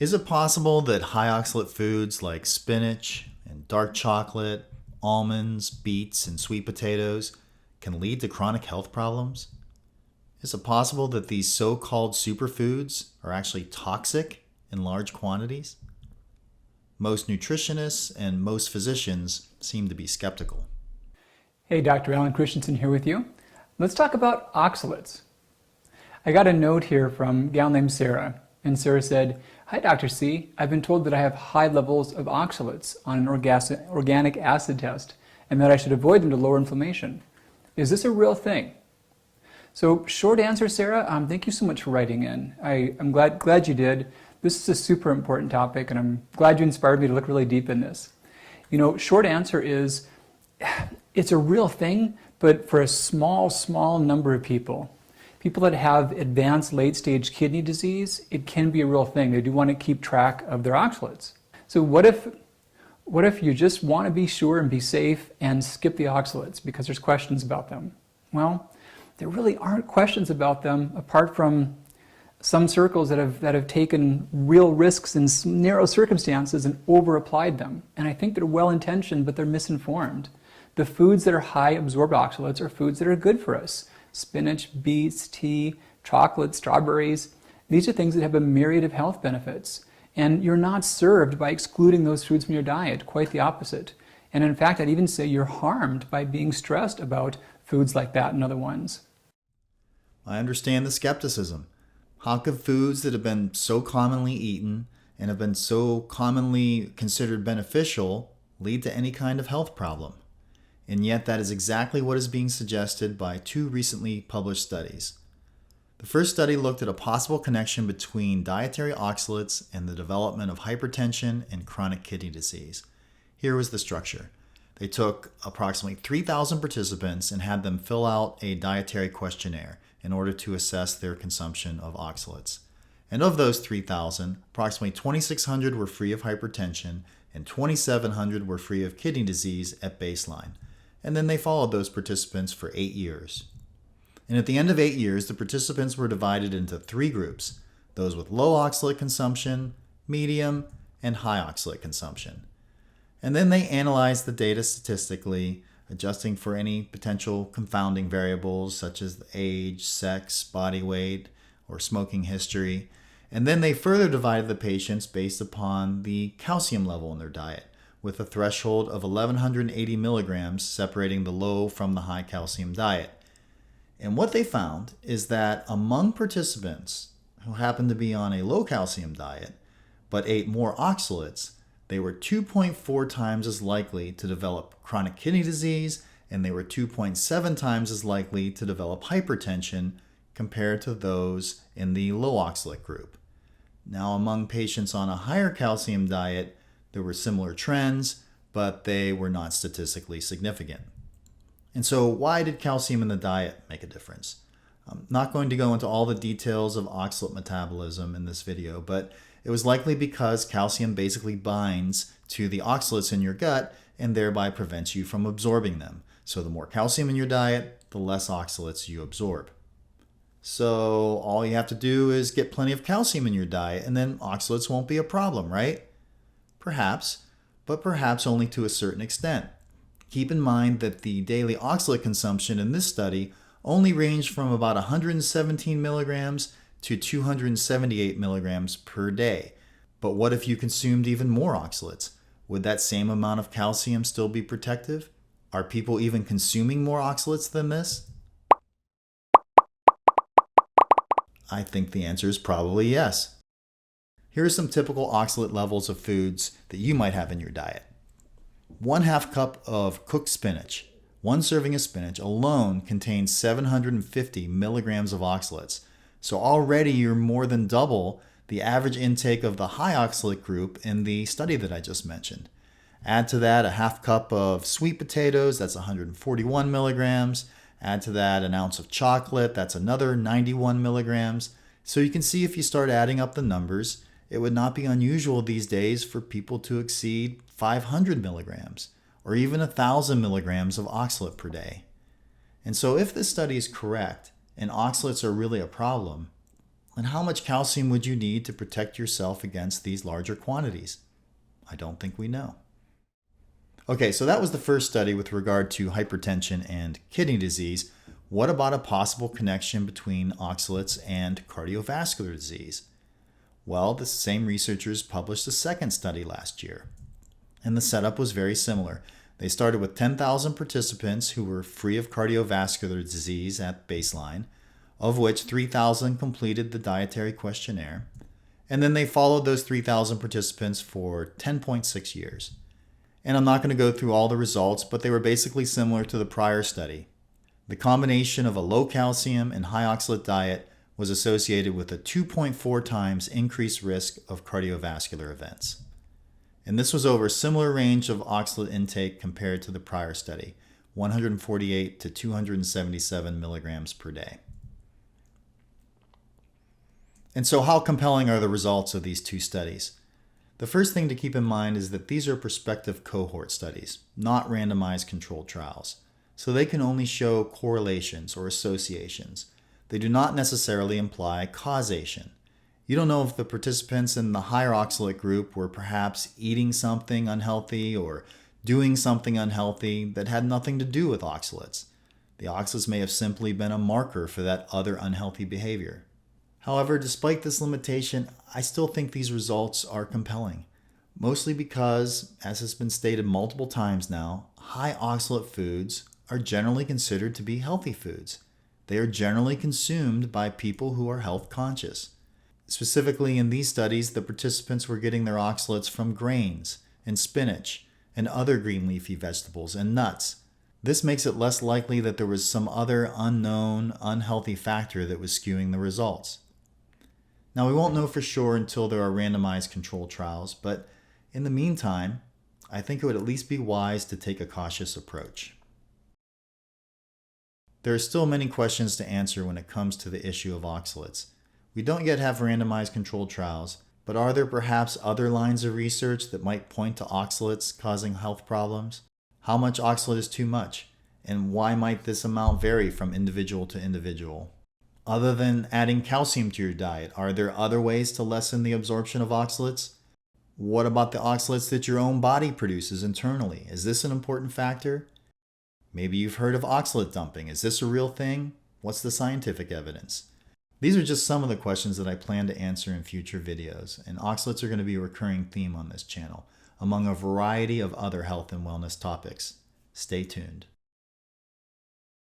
Is it possible that high oxalate foods like spinach and dark chocolate, almonds, beets, and sweet potatoes can lead to chronic health problems? Is it possible that these so-called superfoods are actually toxic in large quantities? Most nutritionists and most physicians seem to be skeptical. Hey, Dr. Alan Christensen here with you. Let's talk about oxalates. I got a note here from a gal named Sarah, and Sarah said, "Hi, Dr. C. I've been told that I have high levels of oxalates on an organic acid test and that I should avoid them to lower inflammation. Is this a real thing?" So, short answer, Sarah, thank you so much for writing in. I'm glad you did. This is a super important topic, and I'm glad you inspired me to look really deep in this. You know, short answer is, it's a real thing, but for a small number of people. People that have advanced late-stage kidney disease, it can be a real thing. They do want to keep track of their oxalates. So what if you just want to be sure and be safe and skip the oxalates because there's questions about them? Well, there really aren't questions about them apart from some circles that have taken real risks in narrow circumstances and over-applied them. And I think they're well-intentioned, but they're misinformed. The foods that are high absorbed oxalates are foods that are good for us. Spinach, beets, tea, chocolate, strawberries. These are things that have a myriad of health benefits. And you're not served by excluding those foods from your diet, quite the opposite. And in fact, I'd even say you're harmed by being stressed about foods like that and other ones. I understand the skepticism. How could foods that have been so commonly eaten and have been so commonly considered beneficial lead to any kind of health problem? And yet that is exactly what is being suggested by two recently published studies. The first study looked at a possible connection between dietary oxalates and the development of hypertension and chronic kidney disease. Here was the structure. They took approximately 3,000 participants and had them fill out a dietary questionnaire in order to assess their consumption of oxalates. And of those 3,000, approximately 2,600 were free of hypertension and 2,700 were free of kidney disease at baseline. And then they followed those participants for 8 years. And at the end of 8 years, the participants were divided into 3 groups: those with low oxalate consumption, medium, and high oxalate consumption. And then they analyzed the data statistically, adjusting for any potential confounding variables such as age, sex, body weight, or smoking history. And then they further divided the patients based upon the calcium level in their diet, with a threshold of 1,180 milligrams separating the low from the high calcium diet. And what they found is that among participants who happened to be on a low calcium diet but ate more oxalates, they were 2.4 times as likely to develop chronic kidney disease, and they were 2.7 times as likely to develop hypertension compared to those in the low oxalate group. Now, among patients on a higher calcium diet, there were similar trends, but they were not statistically significant. And so why did calcium in the diet make a difference? I'm not going to go into all the details of oxalate metabolism in this video, but it was likely because calcium basically binds to the oxalates in your gut and thereby prevents you from absorbing them. So the more calcium in your diet, the less oxalates you absorb. So all you have to do is get plenty of calcium in your diet and then oxalates won't be a problem, right? Perhaps, but perhaps only to a certain extent. Keep in mind that the daily oxalate consumption in this study only ranged from about 117 milligrams to 278 milligrams per day. But what if you consumed even more oxalates? Would that same amount of calcium still be protective? Are people even consuming more oxalates than this? I think the answer is probably yes. Here are some typical oxalate levels of foods that you might have in your diet. 1/2 cup of cooked spinach. One serving of spinach alone contains 750 milligrams of oxalates. So already you're more than double the average intake of the high oxalate group in the study that I just mentioned. Add to that a 1/2 cup of sweet potatoes, that's 141 milligrams. Add to that an ounce of chocolate, that's another 91 milligrams. So you can see if you start adding up the numbers, it would not be unusual these days for people to exceed 500 milligrams or even 1,000 milligrams of oxalate per day. And so if this study is correct and oxalates are really a problem, And how much calcium would you need to protect yourself against these larger quantities? I don't think we know. Okay, so that was the first study with regard to hypertension and kidney disease. What about a possible connection between oxalates and cardiovascular disease? Well, the same researchers published a second study last year, and the setup was very similar. They started with 10,000 participants who were free of cardiovascular disease at baseline, of which 3,000 completed the dietary questionnaire, and then they followed those 3,000 participants for 10.6 years. And I'm not going to go through all the results, but they were basically similar to the prior study. The combination of a low calcium and high oxalate diet was associated with a 2.4 times increased risk of cardiovascular events. And this was over a similar range of oxalate intake compared to the prior study, 148 to 277 milligrams per day. And so how compelling are the results of these two studies? The first thing to keep in mind is that these are prospective cohort studies, not randomized controlled trials. So they can only show correlations or associations. They do not necessarily imply causation. You don't know if the participants in the higher oxalate group were perhaps eating something unhealthy or doing something unhealthy that had nothing to do with oxalates. The oxalates may have simply been a marker for that other unhealthy behavior. However, despite this limitation, I still think these results are compelling, mostly because, as has been stated multiple times now, high oxalate foods are generally considered to be healthy foods. They are generally consumed by people who are health conscious. Specifically in these studies, the participants were getting their oxalates from grains and spinach and other green leafy vegetables and nuts. This makes it less likely that there was some other unknown, unhealthy factor that was skewing the results. Now, we won't know for sure until there are randomized controlled trials, but in the meantime, I think it would at least be wise to take a cautious approach. There are still many questions to answer when it comes to the issue of oxalates. We don't yet have randomized controlled trials, but are there perhaps other lines of research that might point to oxalates causing health problems? How much oxalate is too much? And why might this amount vary from individual to individual? Other than adding calcium to your diet, are there other ways to lessen the absorption of oxalates? What about the oxalates that your own body produces internally? Is this an important factor? Maybe you've heard of oxalate dumping. Is this a real thing? What's the scientific evidence? These are just some of the questions that I plan to answer in future videos, and oxalates are going to be a recurring theme on this channel, among a variety of other health and wellness topics. Stay tuned.